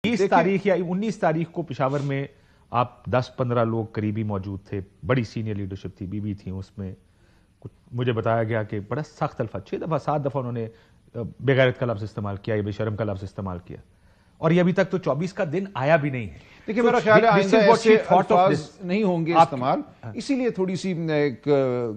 20 تاریخ یا 19 تاریخ کو پشاور میں آپ 10-15 لوگ قریبی موجود تھے, بڑی سینئر لیڈرشپ تھی, بی بی تھیں اس میں. مجھے بتایا گیا کہ بڑا سخت الفاظ 6 دفعہ 7 دفعہ انہوں نے بے غیرت کا لفظ استعمال کیا یا بے شرم کا لفظ استعمال کیا, اور یہ ابھی تک تو 24 کا دن آیا بھی نہیں ہے. دیکھیں میرا خیال ہے آئندہ ایسے الفاظ نہیں ہوں گے استعمال, اسی لیے تھوڑی سی ایک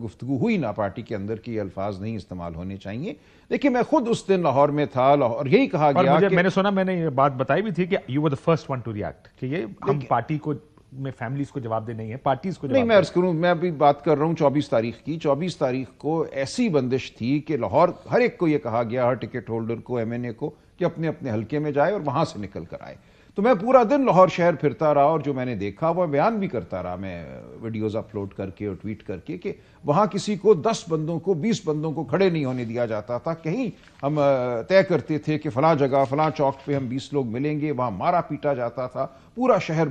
گفتگو ہوئی نا پارٹی کے اندر کی الفاظ نہیں استعمال ہونے چاہیے. دیکھیں میں خود اس دن لاہور میں تھا اور یہی کہا گیا کہ میں نے سنا, میں نے یہ بات بتائی بھی تھی کہ you were the first one to react کہ یہ ہم پارٹی کو میں فیملیز کو جواب دے نہیں ہے, پارٹیز کو نہیں. میں عرض کروں, میں ابھی بات کر رہا ہوں 24 تاریخ کی. 24 تاریخ کو ایسی بندش تھی کہ لاہور ہر ایک کو یہ کہا گیا, ہر ٹکٹ ہولڈر کو, ایم این اے کو, کہ اپنے اپنے حلقے میں جائے اور وہاں سے نکل کر آئے. تو میں پورا دن لاہور شہر پھرتا رہا اور جو میں نے دیکھا وہ بیان بھی کرتا رہا, میں ویڈیوز اپلوڈ کر کے اور ٹویٹ کر کے, کہ وہاں کسی کو 10 بندوں کو 20 بندوں کو کھڑے نہیں ہونے دیا جاتا تھا. کہیں ہم طے کرتے تھے کہ فلاں جگہ فلاں چوک پہ ہم 20 لوگ ملیں گے, وہاں مارا پیٹا جاتا تھا, پورا شہر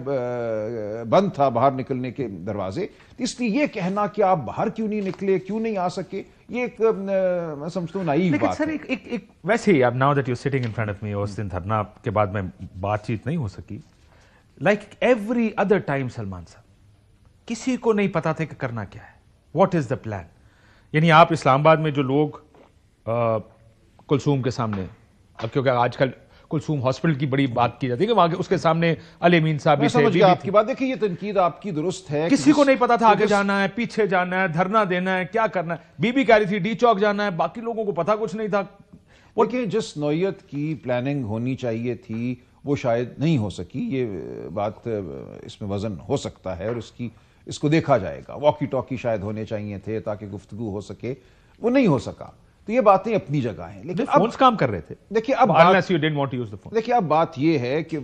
بند تھا باہر نکلنے کے دروازے. اس لیے یہ کہنا کہ آپ باہر کیوں نہیں نکلے, کیوں نہیں آ سکے, یہ ایک میں سمجھتا ہوں نائیو بات ہے. لیکن سر ایک ویسے ہی اب now that you sitting in front of me, اس دن دھرنا کے بعد میں بات چیت نہیں ہو سکی, like every other time Salman sahab کسی کو نہیں پتا تھا کہ کرنا کیا ہے, واٹ از دا پلان. یعنی آپ اسلام آباد میں جو لوگ کلثوم کے سامنے, اب کیونکہ آج کل کلثوم ہاسپٹل کی بڑی بات کی جاتی ہے کہ وہاں اس کے سامنے علی امین صاحب بھی سمجھ گیا آپ کی بات. دیکھیں یہ تنقید آپ کی درست ہے, کسی کو نہیں پتا تھا آگے جانا ہے, پیچھے جانا ہے, دھرنا دینا ہے, کیا کرنا ہے. بی بی کہہ رہی تھی ڈی چوک جانا ہے, باقی لوگوں کو پتا کچھ نہیں تھا. دیکھیں جس نوعیت کی پلاننگ ہونی چاہیے تھی وہ شاید نہیں ہو سکی. یہ بات اس میں وزن ہو سکتا ہے اور اس کو دیکھا جائے گا. واکی ٹاکی شاید ہونے چاہیے تھے تاکہ گفتگو ہو سکے, وہ نہیں ہو سکا. تو یہ باتیں اپنی جگہ ہیں, لیکن فونز کام کر رہے تھے. دیکھیں اب بات یہ ہے کہ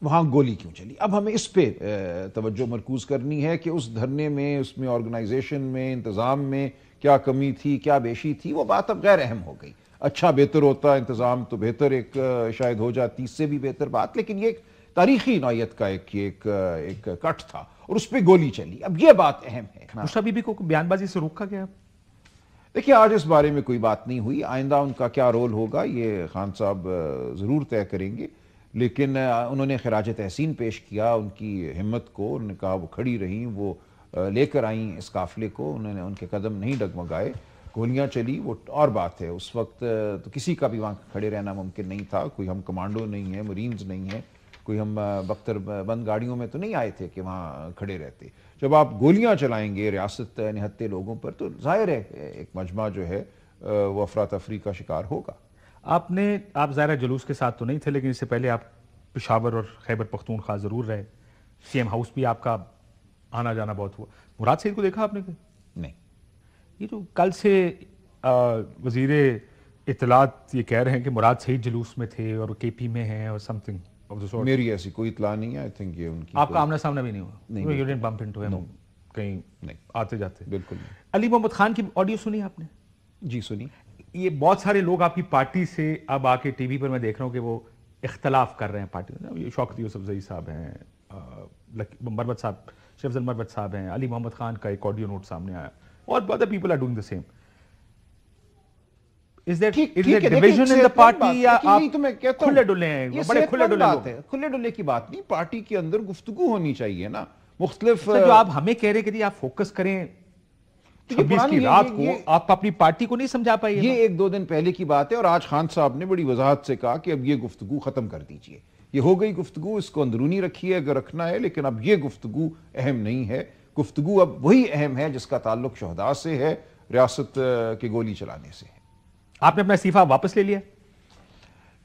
وہاں گولی کیوں چلی. اب ہمیں اس پہ توجہ مرکوز کرنی ہے کہ اس دھرنے میں, اس میں آرگنائزیشن میں, انتظام میں کیا کمی تھی, کیا بیشی تھی. وہ بات اب غیر اہم ہو گئی. اچھا بہتر ہوتا انتظام تو بہتر ایک شاید ہو جاتی, اس سے بھی بہتر بات, لیکن یہ ایک تاریخی نوعیت کا ایک کٹ تھا اور اس پہ گولی چلی. اب یہ بات اہم ہے. مشرف بی بی کو بیان بازی سے روکا گیا. دیکھیے آج اس بارے میں کوئی بات نہیں ہوئی, آئندہ ان کا کیا رول ہوگا یہ خان صاحب ضرور طے کریں گے. لیکن انہوں نے خراج تحسین پیش کیا ان کی ہمت کو, انہوں نے کہا وہ کھڑی رہیں, وہ لے کر آئیں اس قافلے کو, انہوں نے ان کے قدم نہیں ڈگمگائے. گولیاں چلی وہ اور بات ہے, اس وقت تو کسی کا بھی وہاں کھڑے رہنا ممکن نہیں تھا. کوئی ہم کمانڈو نہیں ہیں, مرینز نہیں ہیں, کوئی ہم بختر بند گاڑیوں میں تو نہیں آئے تھے کہ وہاں کھڑے رہتے. جب آپ گولیاں چلائیں گے ریاست نہتے لوگوں پر تو ظاہر ہے ایک مجمع جو ہے وہ افراتفری کا شکار ہوگا. آپ ظاہرہ جلوس کے ساتھ تو نہیں تھے, لیکن اس سے پہلے آپ پشاور اور خیبر پختونخوا ضرور رہے. سی ایم ہاؤس بھی آپ کا آنا جانا بہت ہوا. مراد سعید کو دیکھا آپ نے؟ نہیں. یہ جو کل سے وزیر اطلاعات یہ کہہ رہے ہیں کہ مراد سعید جلوس میں تھے اور کے پی میں ہیں اور سم تھنگ, میری ایسی کوئی اطلاع نہیں ہے. آئی تھنک یہ ان کی آپ کا آمنا سامنا بھی نہیں ہوا. نہیں, یو ڈنٹ بمپ انٹو ہم کہیں نہیں آتے جاتے؟ بالکل نہیں. علی محمد خان کی آڈیو سنی آپ نے؟ جی سنی. یہ بہت سارے لوگ آپ کی پارٹی سے اب آ کے ٹی وی پر میں دیکھ رہا ہوں کہ وہ اختلاف کر رہے ہیں پارٹی میں. یہ شوکت یوسفزئی صاحب ہیں, مربت صاحب, شیخ افضل مربت صاحب ہیں, علی محمد خان کا ایک آڈیو نوٹ سامنے آیا, اور other people are doing the same. Is there division in the party یا آپ کھلے ڈلے ہیں؟ بڑے کھلے ڈلے لوگ ہیں. کھلے ڈلے کی بات نہیں, پارٹی کے اندر گفتگو ہونی چاہیے نا. مختلف جو آپ ہمیں کہہ رہے کہ آپ فوکس کریں 26 کی رات کو, آپ اپنی پارٹی کو نہیں سمجھا پائیے. یہ 1-2 دن پہلے کی بات ہے, اور آج خان صاحب نے بڑی وضاحت سے کہا کہ اب یہ گفتگو ختم کر دیجئے. یہ ہو گئی گفتگو, اس کو اندرونی رکھیے اگر رکھنا ہے, لیکن اب یہ گفتگو اہم نہیں ہے. گفتگو اب وہی اہم ہے جس کا تعلق شہداء سے ہے, ریاست کے گولی چلانے سے ہے. آپ نے اپنا استعفیٰ واپس لے لیا؟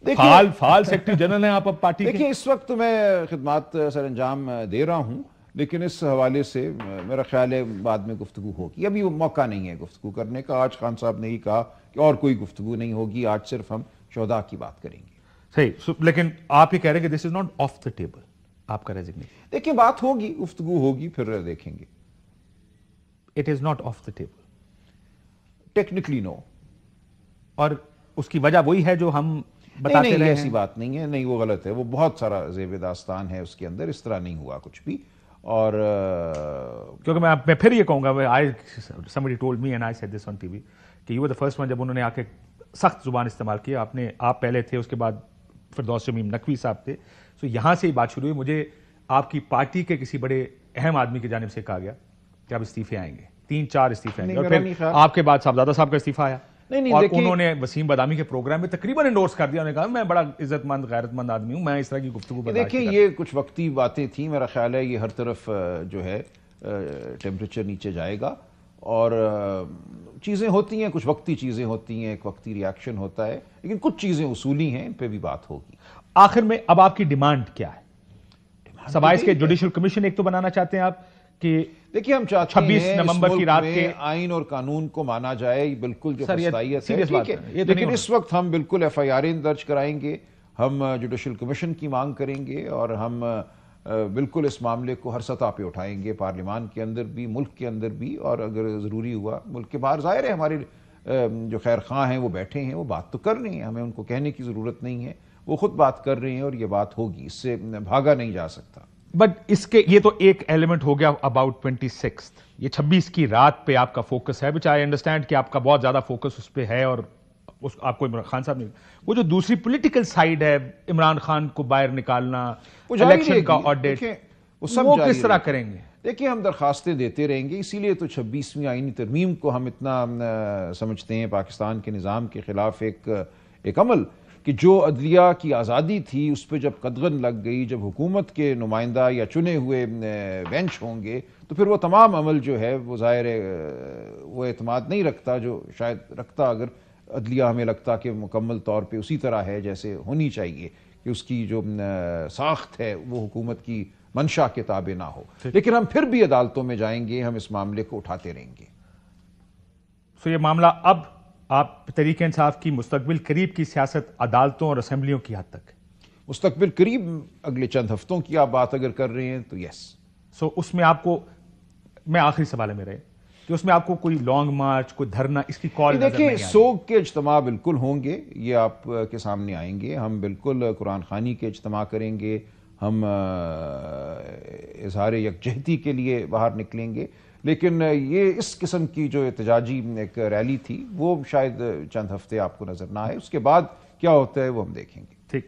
فعال سیکرٹری جنرل ہیں آپ اب پارٹی کے. دیکھیں اس وقت میں خدمات سر انجام دے رہا ہوں, لیکن اس حوالے سے میرا خیال ہے بعد میں گفتگو ہوگی. ابھی وہ موقع نہیں ہے گفتگو کرنے کا. آج خان صاحب نے ہی کہا کہ اور کوئی گفتگو نہیں ہوگی, آج صرف ہم شہداء کی بات کریں گے. صحیح, لیکن آپ یہ کہہ رہے ہیں کہ this is not off the table آپ کا ریزگنیشن. دیکھیں بات ہوگی, گفتگو ہوگی, پھر دیکھیں گے. It is not off the table technically no. اور اس کی وجہ وہی ہے جو ہم بتاتے رہے ہیں. ایسی بات نہیں ہے, نہیں وہ غلط ہے, وہ بہت سارا زیب داستان ہے اس کے اندر, اس طرح نہیں ہوا کچھ بھی. اور کیونکہ میں پھر یہ کہوں گا, somebody told me and I said this on TV کہ you were the first one, جب انہوں نے آ کے سخت زبان استعمال کیا, آپ پہلے تھے, اس کے بعد فردوس شمیم نقوی صاحب تھے. سو یہاں سے ہی بات شروع ہوئی. مجھے آپ کی پارٹی کے کسی بڑے اہم آدمی کی جانب سے کہا گیا کہ آپ استعفے آئیں گے, 3-4 استعفے آئیں گے, اور پھر آپ کے بعد صاحبزادہ صاحب کا استعفیٰ آیا اور انہوں نے وسیم بادامی کے پروگرام میں تقریباً انڈورس کر دیا. انہوں نے کہا میں بڑا عزت مند غیرت مند آدمی ہوں, میں اس طرح کی گفتگو برداشت نہیں کرتا. دیکھیں یہ کچھ وقتی باتیں تھیں, میرا خیال ہے یہ ہر طرف جو ہے ٹیمپریچر نیچے جائے گا, اور چیزیں ہوتی ہیں, کچھ وقتی چیزیں ہوتی ہیں, ایک وقتی ریاکشن ہوتا ہے, لیکن کچھ چیزیں اصولی ہیں, ان پہ بھی بات ہوگی. آخر میں اب آپ کی ڈیمانڈ کیا ہے؟ سوائے اس کے جوڈیشل کمیشن ایک تو بنانا چاہتے ہیں آپ کہ دیکھیے ہم چاہتے ہیں 26 نومبر کی رات کے آئین اور قانون کو مانا جائے, بالکل جو سر یہ فسطائیت ہے سیریس ٹھیک بات ہے, ہے, یہ تو نہیں لیکن اس وقت ہم بالکل ایف آئی آر درج کرائیں گے, ہم جوڈیشل کمیشن کی مانگ کریں گے, اور ہم بالکل اس معاملے کو ہر سطح پہ اٹھائیں گے, پارلیمان کے اندر بھی, ملک کے اندر بھی, اور اگر ضروری ہوا ملک کے باہر. ظاہر ہے ہمارے جو خیر خواہ ہیں وہ بیٹھے ہیں, وہ بات تو کر رہے ہیں, ہمیں ان کو کہنے کی ضرورت نہیں ہے, وہ خود بات کر رہے ہیں اور یہ بات ہوگی, اس سے بھاگا نہیں جا سکتا. بٹ اس کے یہ تو ایک ایلیمنٹ ہو گیا اباؤٹ 26, یہ 26 کی رات پہ آپ کا فوکس ہے, وچ آئی انڈرسٹینڈ کہ آپ کا بہت زیادہ فوکس اس پہ ہے, اور آپ کو عمران خان صاحب نے وہ جو دوسری پولیٹیکل سائیڈ ہے, عمران خان کو باہر نکالنا, الیکشن کا آڈٹ, وہ کس طرح کریں گے؟ دیکھیں ہم درخواستیں دیتے رہیں گے, اسی لیے تو 26ویں آئینی ترمیم کو ہم اتنا سمجھتے ہیں پاکستان کے نظام کے خلاف ایک عمل, کہ جو عدلیہ کی آزادی تھی اس پہ جب قدغن لگ گئی, جب حکومت کے نمائندہ یا چنے ہوئے بینچ ہوں گے, تو پھر وہ تمام عمل جو ہے وہ ظاہر وہ اعتماد نہیں رکھتا جو شاید رکھتا اگر عدلیہ ہمیں لگتا کہ مکمل طور پہ اسی طرح ہے جیسے ہونی چاہیے, کہ اس کی جو ساخت ہے وہ حکومت کی منشا کے تابع نہ ہو. لیکن ہم پھر بھی عدالتوں میں جائیں گے, ہم اس معاملے کو اٹھاتے رہیں گے. سو یہ معاملہ اب آپ تحریک انصاف کی مستقبل قریب کی سیاست عدالتوں اور اسمبلیوں کی حد تک, مستقبل قریب اگلے چند ہفتوں کی آپ بات اگر کر رہے ہیں تو یس. سو اس میں آپ کو, میں آخری سوال ہے میرے, کہ اس میں آپ کو کوئی لانگ مارچ, کوئی دھرنا, اس کی کال نظر نہیں آ رہی؟ دیکھیں سوگ کے اجتماع بالکل ہوں گے, یہ آپ کے سامنے آئیں گے, ہم بالکل قرآن خوانی کے اجتماع کریں گے, ہم اظہار یکجہتی کے لیے باہر نکلیں گے, لیکن یہ اس قسم کی جو احتجاجی ایک ریلی تھی وہ شاید چند ہفتے آپ کو نظر نہ آئے, اس کے بعد کیا ہوتا ہے وہ ہم دیکھیں گے. ٹھیک.